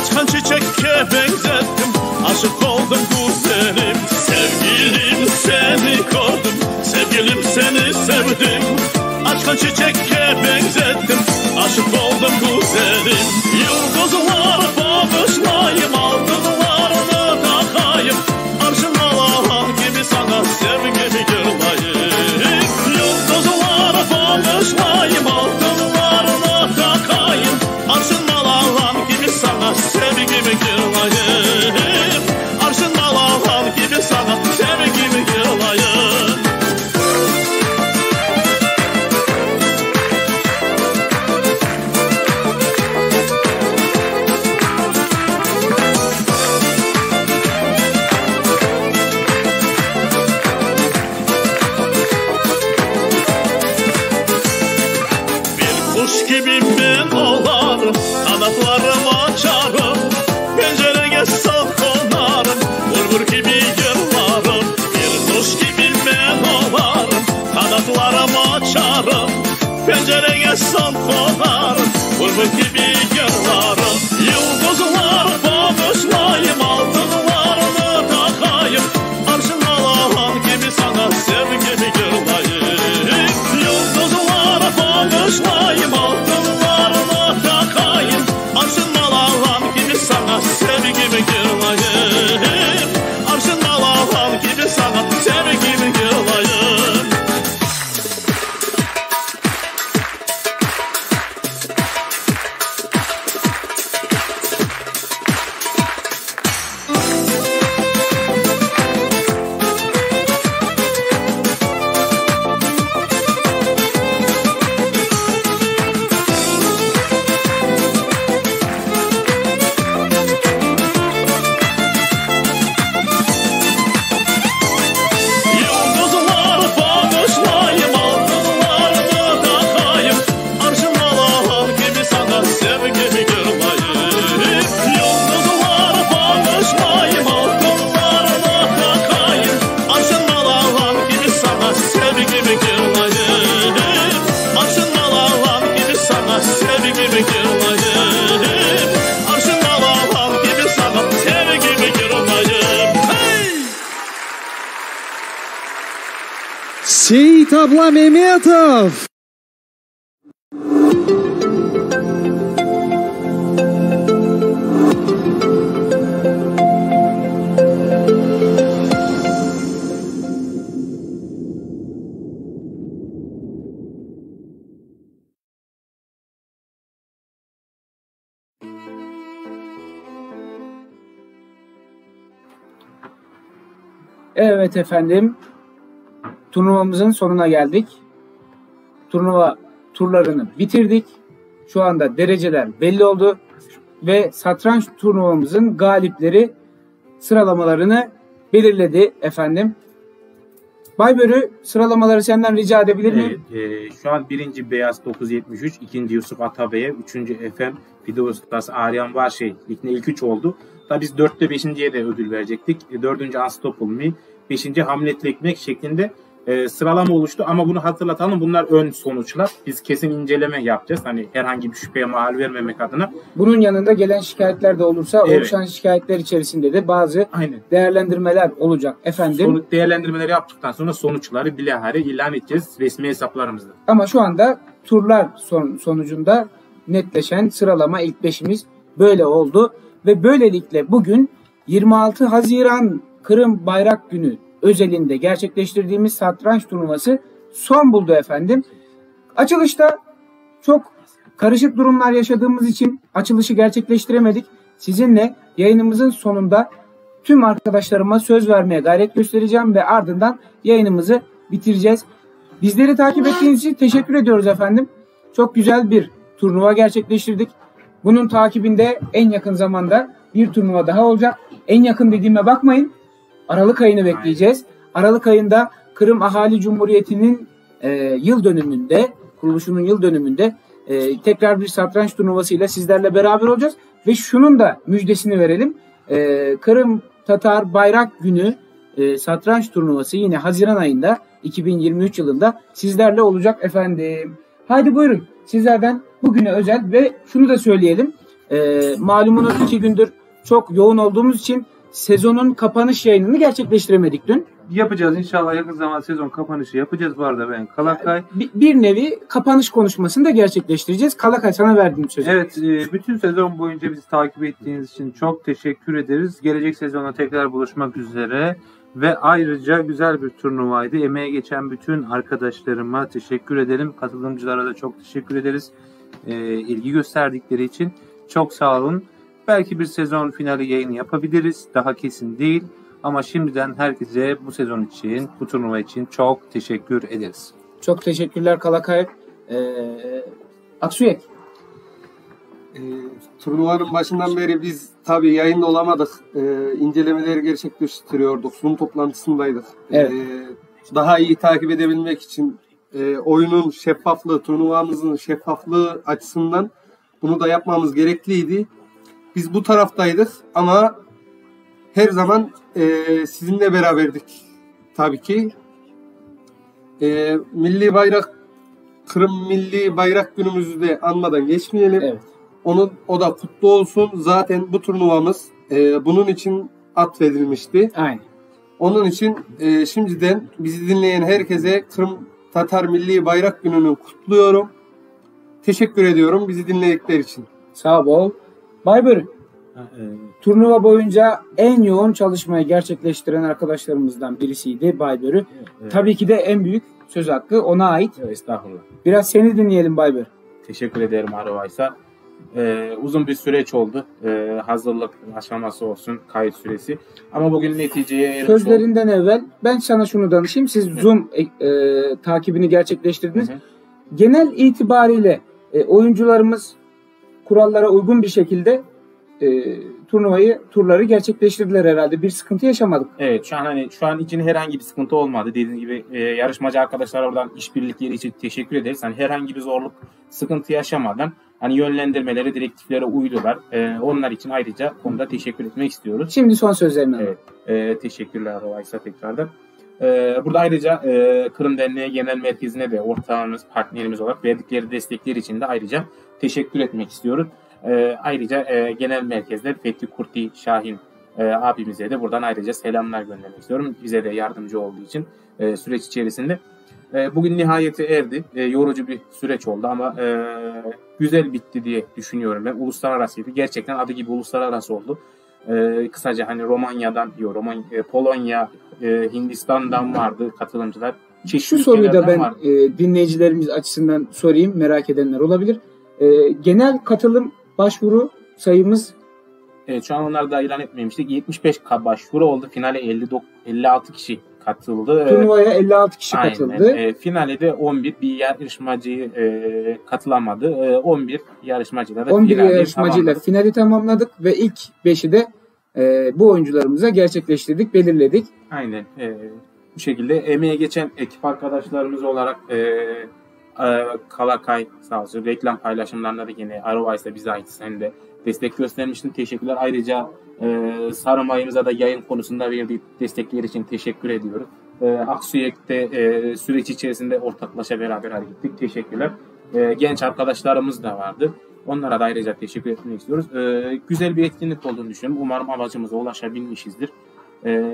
Açkan çiçekke benzettim, aşık oldum güzelim. Sevgilim seni gördüm, sevgilim seni sevdim. Açkan çiçekke benzettim, aşık oldum güzelim. Yıldızlar bağışlayayım, altınlarını takayım. Arşın alan gibi sana sevgimi yırlayayım. Yıldızlar bağışlayayım, altınlarını takayım. Arşın alan gibi sana sevgimi yırlayayım. Arşın alan gibi sana sevgimi yırlayayım. Kuş gibi ben olarım, kanatlarımı açarım. Pencereye sal konarım, vurgur gibi yırlarım. Bir kuş gibi ben olarım, kanatlarımı açarım. Pencereye sal konarım, vurgur gibi yırlarım. Yıldızlar bağışlayayım, altınlarını takayım. Arşın alan gibi sana sevgimi yırlayayım. Yıldızlar bağışlayayım, altınlarını takayım. Arşın alan gibi sana sevgimi yırlayayım. Arşın alan gibi sana sevgimi yırlayayım. Yıldızlar bağışlayayım, altınlarını takayım. Arşın alan gibi sana sevgimi yırlayayım. Yıldızlar bağışlayayım, altınlarını takayım. Arşın alan gibi sana sevgimi yırlayayım. Arşın alan gibi sana sevgimi yırlayayım. Arşın alan gibi sana sevgimi yırlayayım. Hey! Seyit Abla Mehmetov. Evet efendim, turnuvamızın sonuna geldik. Turnuva turlarını bitirdik. Şu anda dereceler belli oldu ve satranç turnuvamızın galipleri sıralamalarını belirledi efendim. Baybörü, sıralamaları senden rica edebilir miyim? Şu an birinci Beyaz 973, ikinci Yusuf Atabey'e, üçüncü Efem Fide Ustası Aryan Varşey liginde ilk 3 oldu. Tabii biz 4'te 5.'ye de ödül verecektik. 4. Unstoppable Me, 5. Hamletli Ekmek şeklinde sıralama oluştu. Ama bunu hatırlatalım, bunlar ön sonuçlar. Biz kesin inceleme yapacağız. Hani herhangi bir şüpheye mahal vermemek adına. Bunun yanında gelen şikayetler de olursa Evet. oluşan şikayetler içerisinde de bazı değerlendirmeler olacak efendim. Değerlendirmeleri yaptıktan sonra sonuçları bilahare ilan edeceğiz resmi hesaplarımızda. Ama şu anda turlar sonucunda netleşen sıralama ilk 5'imiz böyle oldu. Ve böylelikle bugün 26 Haziran Kırım Bayrak Günü özelinde gerçekleştirdiğimiz satranç turnuvası son buldu efendim. Açılışta çok karışık durumlar yaşadığımız için açılışı gerçekleştiremedik. Sizinle yayınımızın sonunda tüm arkadaşlarıma söz vermeye gayret göstereceğim ve ardından yayınımızı bitireceğiz. Bizleri takip ettiğiniz için teşekkür ediyoruz efendim. Çok güzel bir turnuva gerçekleştirdik. Bunun takibinde en yakın zamanda bir turnuva daha olacak. En yakın dediğime bakmayın. Aralık ayını bekleyeceğiz. Aralık ayında Kırım Ahali Cumhuriyeti'nin yıl dönümünde, kuruluşunun yıl dönümünde tekrar bir satranç turnuvasıyla sizlerle beraber olacağız. Ve şunun da müjdesini verelim. Kırım Tatar Bayrak Günü satranç turnuvası yine Haziran ayında 2023 yılında sizlerle olacak efendim. Haydi buyurun, sizlerden bugüne özel ve şunu da söyleyelim. Malumunuz 2 gündür çok yoğun olduğumuz için sezonun kapanış yayınını gerçekleştiremedik dün. Yapacağız inşallah, yakın zaman sezon kapanışı yapacağız bu arada ben Kalakay. Bir nevi kapanış konuşmasını da gerçekleştireceğiz. Kalakay, sana verdiğim sözü. Evet, bütün sezon boyunca bizi takip ettiğiniz için çok teşekkür ederiz. Gelecek sezonda tekrar buluşmak üzere ve ayrıca güzel bir turnuvaydı. Emeğe geçen bütün arkadaşlarıma teşekkür ederim. Katılımcılara da çok teşekkür ederiz. İlgi gösterdikleri için çok sağ olun. Belki bir sezon finali yayını yapabiliriz. Daha kesin değil. Ama şimdiden herkese bu sezon için, bu turnuva için çok teşekkür ederiz. Çok teşekkürler Kalakay. Aksuyek. Turnuvanın başından beri biz tabii yayında olamadık. İncelemeleri gerçekleştiriyorduk. Sunum toplantısındaydık. Evet. Daha iyi takip edebilmek için oyunun şeffaflığı, turnuvamızın şeffaflığı açısından bunu da yapmamız gerekliydi. Biz bu taraftaydık ama her zaman sizinle beraberdik tabii ki. Milli bayrak, Kırım Milli Bayrak Günümüzü de anmadan geçmeyelim. Evet. O da kutlu olsun. Zaten bu turnuvamız bunun için atfedilmişti. Aynen. Onun için şimdiden bizi dinleyen herkese Kırım Tatar Milli Bayrak Günü'nü kutluyorum. Teşekkür ediyorum bizi dinledikleri için. Sağ ol. Baybörü. Turnuva boyunca en yoğun çalışmayı gerçekleştiren arkadaşlarımızdan birisiydi Baybörü. Evet. Tabii ki de en büyük söz hakkı ona ait. Estağfurullah. Biraz seni dinleyelim Baybörü. Teşekkür ederim Arovaysa. Uzun bir süreç oldu. Hazırlık aşaması olsun, kayıt süresi. Ama bugün neticeye erişmiş olduk. Sözlerinden evvel ben sana şunu danışayım. Siz Zoom takibini gerçekleştirdiniz. Hı hı. Genel itibariyle oyuncularımız kurallara uygun bir şekilde turları gerçekleştirdiler herhalde. Bir sıkıntı yaşamadık. Evet, şu an için herhangi bir sıkıntı olmadı. Dediğim gibi yarışmacı arkadaşlar oradan işbirlikleri için teşekkür ederiz. Hani herhangi bir zorluk, sıkıntı yaşamadan yönlendirmelere, direktiflere uydular. Onlar için ayrıca konuda teşekkür etmek istiyoruz. Şimdi son sözlerini alalım. Evet. Teşekkürler Arovaysa tekrardan. Burada ayrıca Kırım Derneği Genel Merkezi'ne de ortağımız, partnerimiz olarak verdikleri destekler için de ayrıca teşekkür etmek istiyoruz. Ayrıca genel merkezde Fethi Kurti Şahin abimize de buradan ayrıca selamlar göndermek istiyorum. Bize de yardımcı olduğu için süreç içerisinde. Bugün nihayete erdi. Yorucu bir süreç oldu ama güzel bitti diye düşünüyorum ben. Uluslararasıydı. Gerçekten adı gibi uluslararası oldu. Kısaca Romanya'dan, Polonya, Hindistan'dan vardı katılımcılar. Şu soruyu da ben dinleyicilerimiz açısından sorayım. Merak edenler olabilir. Genel katılım başvuru sayımız? Evet, şu an onları da ilan etmemiştik. 75 başvuru oldu. Finale 56 kişi katıldı. Turnuvaya 56 kişi katıldı. Finale de 11 bir yarışmacı katılamadı. 11 yarışmacıyla da 11 yarışmacıyla finali tamamladık ve ilk 5'i de bu oyuncularımıza gerçekleştirdik, belirledik. Aynen. Bu şekilde emeğe geçen ekip arkadaşlarımız olarak Kalakay sağ olsun reklam paylaşımlarında da yine Arovaysa bize ait, sen de destek göstermiştin. Teşekkürler. Ayrıca Sarımay'ımıza da yayın konusunda verdiği destekler için teşekkür ediyoruz. Aksuyek'te süreç içerisinde ortaklaşa beraber hareket ettik. Teşekkürler. Genç arkadaşlarımız da vardı. Onlara da ayrıca teşekkür etmek istiyoruz. Güzel bir etkinlik olduğunu düşünüyorum. Umarım amacımıza ulaşabilmişizdir.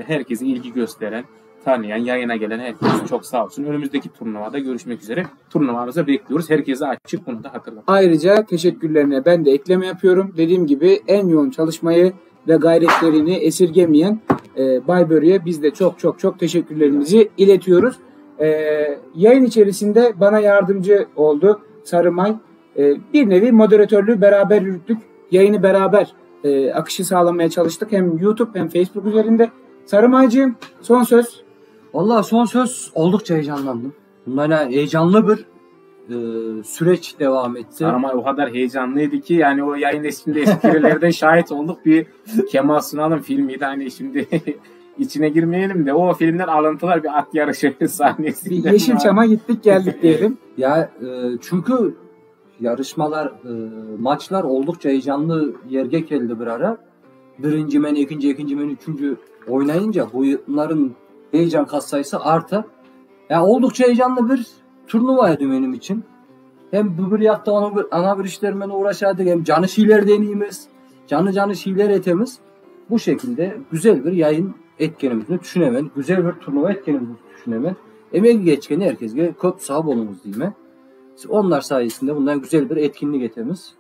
Herkese ilgi gösteren, tanıyan, yayına gelen herkes çok sağ olsun. Önümüzdeki turnuvada görüşmek üzere. Turnuvamıza bekliyoruz. Herkese açık, bunu da hatırlatın. Ayrıca teşekkürlerine ben de ekleme yapıyorum. Dediğim gibi en yoğun çalışmayı ve gayretlerini esirgemeyen Baybörü'ye biz de çok teşekkürlerimizi iletiyoruz. Yayın içerisinde bana yardımcı oldu Sarımay. Bir nevi moderatörlüğü beraber yürüttük. Yayını beraber akışı sağlamaya çalıştık. Hem YouTube hem Facebook üzerinde. Sarımaycığım, son söz. Vallahi son söz, oldukça heyecanlandım. Bunlarla heyecanlı bir süreç devam etti. Sarımay o kadar heyecanlıydı ki yani o yayın esprilerden şahit olduk. Bir Kemal Sunal'ın filmiydi şimdi içine girmeyelim de o filmden alıntılar, bir at yarışı sahnesi. Bir Yeşilçam'a gittik geldik diyelim. Ya çünkü yarışmalar, maçlar oldukça heyecanlı yerge geldi bir ara. Birinci men, ikinci men, üçüncü oynayınca bunların heyecan katsayısı arttı. Ya oldukça heyecanlı bir turnuvaydı benim için. hem bubur yakta ana bir işlerle uğraşardık hem canı şiler deneyimiz, canı şiler etemiz. Bu şekilde güzel bir yayın etkenimizi düşünemen, güzel bir turnuva etkenimizi düşünemen. Emeği geçkeni herkese köp sağ olunuz diyeyim. Onlar sayesinde bundan güzel bir etkinlik etemiz.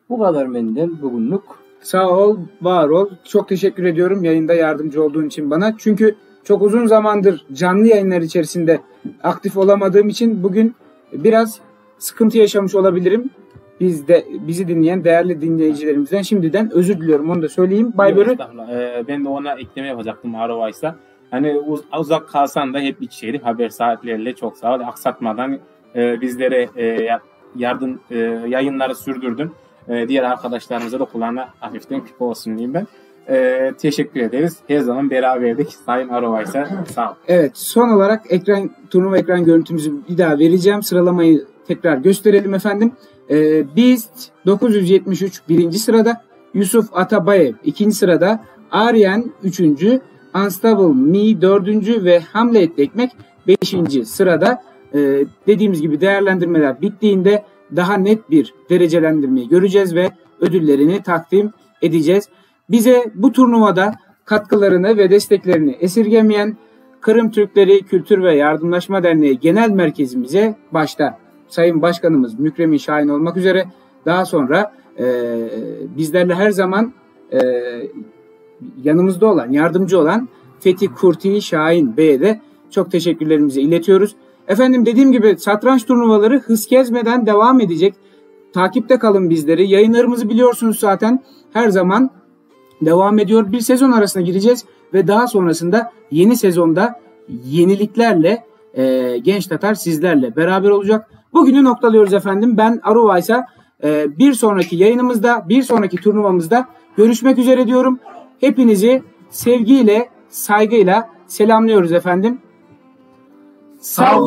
Bu kadar benden bugünlük. Sağ ol, var ol. Çok teşekkür ediyorum yayında yardımcı olduğun için bana. Çünkü çok uzun zamandır canlı yayınlar içerisinde aktif olamadığım için bugün biraz sıkıntı yaşamış olabilirim. Bizi dinleyen değerli dinleyicilerimizden şimdiden özür diliyorum. Onu da söyleyeyim. Baybörü. Ben de ona ekleme yapacaktım Arovaysa. Hani uzak kalsan da hep içerik haber saatleriyle çok sağ ol. Aksatmadan bizlere yayınları sürdürdün. Diğer arkadaşlarımıza da kulağına hafiften küpe olsun diyeyim ben. Teşekkür ederiz. Her zaman beraberdik. Sayın Arovaysa sağ ol. Evet, son olarak turnuva ekran görüntümüzü bir daha vereceğim. Sıralamayı tekrar gösterelim efendim. Beast 973 birinci sırada, Yusuf Atabayev ikinci sırada, Aryan 3. Unstable Me 4. ve Hamlet Ekmek 5. sırada. Dediğimiz gibi değerlendirmeler bittiğinde daha net bir derecelendirmeyi göreceğiz ve ödüllerini takdim edeceğiz. Bize bu turnuvada katkılarını ve desteklerini esirgemeyen Kırım Türkleri Kültür ve Yardımlaşma Derneği Genel Merkezimize başta Sayın Başkanımız Mükremin Şahin olmak üzere daha sonra bizlerle her zaman yanımızda olan, yardımcı olan Fethi Kurti Şahin Bey'e de çok teşekkürlerimizi iletiyoruz. Efendim dediğim gibi satranç turnuvaları hız kesmeden devam edecek. Takipte kalın bizleri. Yayınlarımızı biliyorsunuz zaten her zaman devam ediyor. Bir sezon arasına gireceğiz ve daha sonrasında yeni sezonda yeniliklerle Genç Tatar sizlerle beraber olacak. Bugünü noktalıyoruz efendim. Ben Aruvaysa bir sonraki yayınımızda, bir sonraki turnuvamızda görüşmek üzere diyorum. Hepinizi sevgiyle, saygıyla selamlıyoruz efendim. Sağ olun.